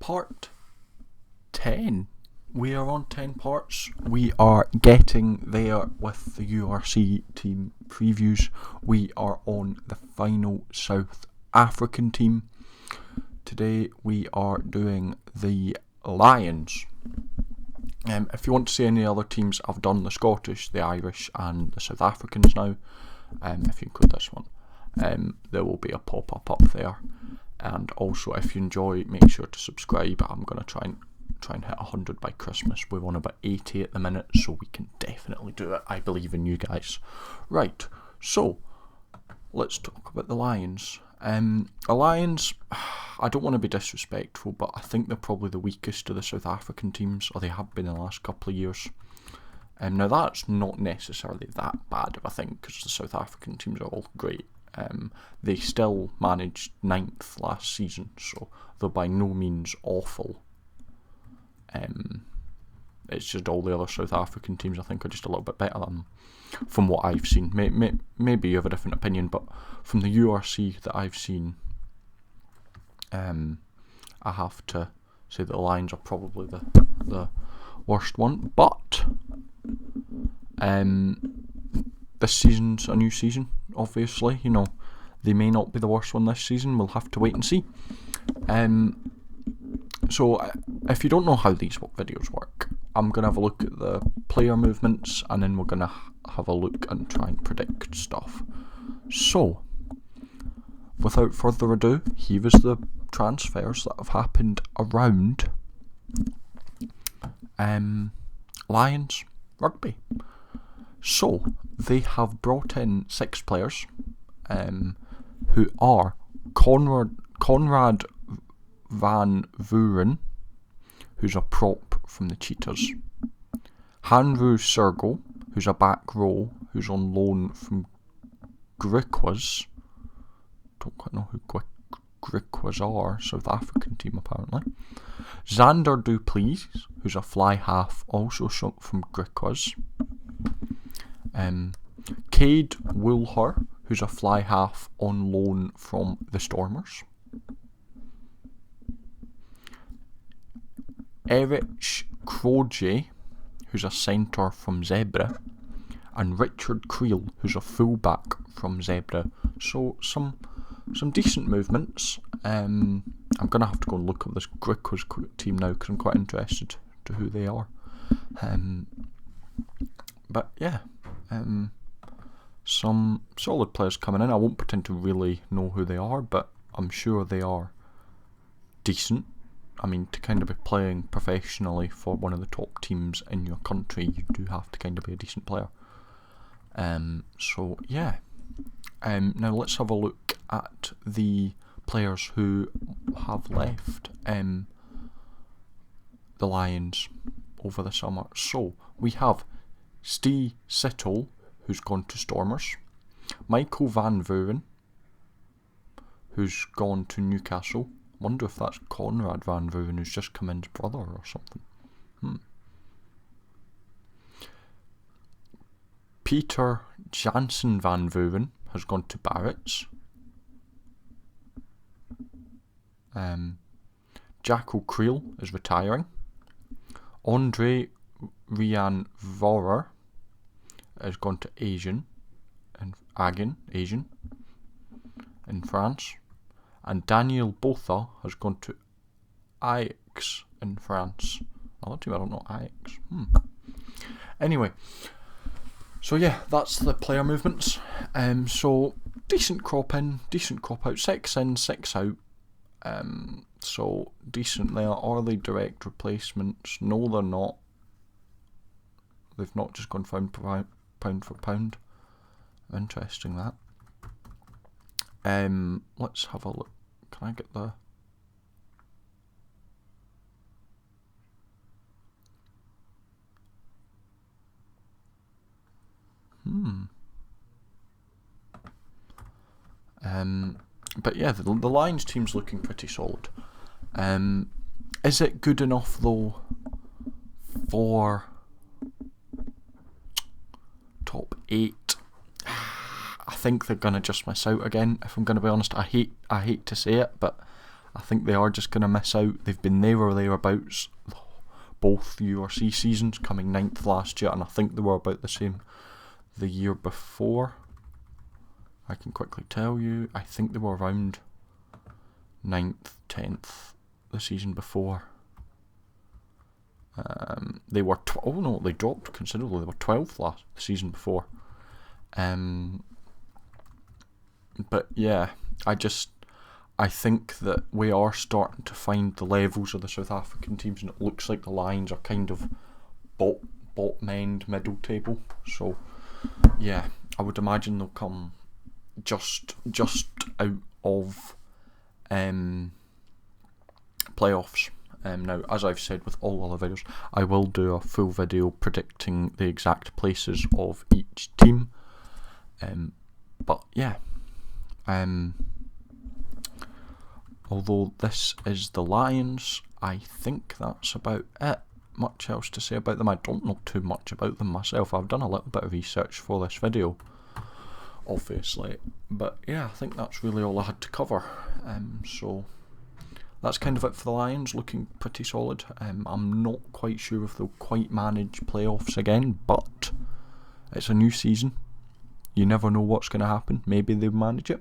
part 10. We are on 10 parts. We are getting there with the URC team previews. We are on the final South African team. Today we are doing the Lions. If you want to see any other teams, I've done the Scottish, the Irish and the South Africans now. If you include this one, there will be a pop-up up there. And also, if you enjoy, make sure to subscribe. I'm going to try and hit 100 by Christmas. We're on about 80 at the minute, so we can definitely do it. I believe in you guys. Right, so let's talk about the Lions. The Lions, I don't want to be disrespectful, but I think they're probably the weakest of the South African teams, or they have been in the last couple of years. Now that's not necessarily that bad of a thing, because the South African teams are all great. They still managed 9th last season, so they're by no means awful. It's just all the other South African teams I think are just a little bit better than them, from what I've seen. Maybe you have a different opinion, but from the URC that I've seen, I have to say that the Lions are probably the worst one. But this season's a new season, obviously. You know, they may not be the worst one this season. We'll have to wait and see. So if you don't know how these videos work, I'm going to have a look at the player movements, and then we're going to have a look and try and predict stuff. So, without further ado, here is the transfers that have happened around Lions Rugby. So, they have brought in 6 players who are Conrad Van Vuuren, who's a prop from the Cheetahs, Hanru Sergo, who's a back row, who's on loan from Griquas. Don't quite know who Griquas are, South African team apparently. Xander Duplessis, who's a fly half, also from Griquas. Cade Woolher, who's a fly half on loan from the Stormers. Erich Kroje, who's a centre from Zebra, and Richard Creel, who's a fullback from Zebra. So some decent movements. I'm going to have to go and look at this Griquas team now, because I'm quite interested to who they are. But yeah, some solid players coming in. I won't pretend to really know who they are, but I'm sure they are decent. I mean, to kind of be playing professionally for one of the top teams in your country, you do have to kind of be a decent player. So yeah. Now let's have a look at the players who have left the Lions over the summer. So we have Steve Sittle, who's gone to Stormers, Michael Van Vuuren, who's gone to Newcastle. Wonder if that's Conrad Van Vuuren, who's just come in's brother or something. Peter Jansen Van Vuuren has gone to Barrett's. Jackal Creel is retiring. Andre Rian Vorer has gone to Asian in France. And Daniel Botha has gone to Ajax in France. Another team I don't know, Ajax. Anyway, so yeah, that's the player movements. So decent crop in, decent crop out. 6 in, 6 out. So decent there. Are they direct replacements? No, they're not. They've not just gone pound for pound. Interesting that. Let's have a look. Can I get the... But yeah, the Lions team's looking pretty solid. Is it good enough though for top 8? I think they're gonna just miss out again. If I'm gonna be honest, I hate to say it, but I think they are just going to miss out. They've been there or thereabouts both URC seasons, coming 9th last year, and I think they were about the same the year before. I can quickly tell you, I think they were around 9th, 10th the season before. They were, they dropped considerably. They were 12th the season before. But yeah, I think that we are starting to find the levels of the South African teams, and it looks like the Lions are kind of bottom end, middle table. So yeah, I would imagine they'll come just out of playoffs. Now, as I've said with all other videos, I will do a full video predicting the exact places of each team. But yeah, although this is the Lions, I think that's about it. Much else to say about them? I don't know too much about them myself. I've done a little bit of research for this video, obviously, but yeah, I think that's really all I had to cover. So that's kind of it for the Lions, looking pretty solid. I'm not quite sure if they'll quite manage playoffs again, but it's a new season. You never know what's going to happen. Maybe they'll manage it.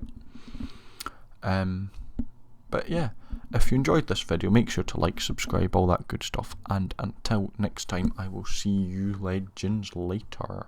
But yeah, if you enjoyed this video, make sure to like, subscribe, all that good stuff. And until next time, I will see you legends later.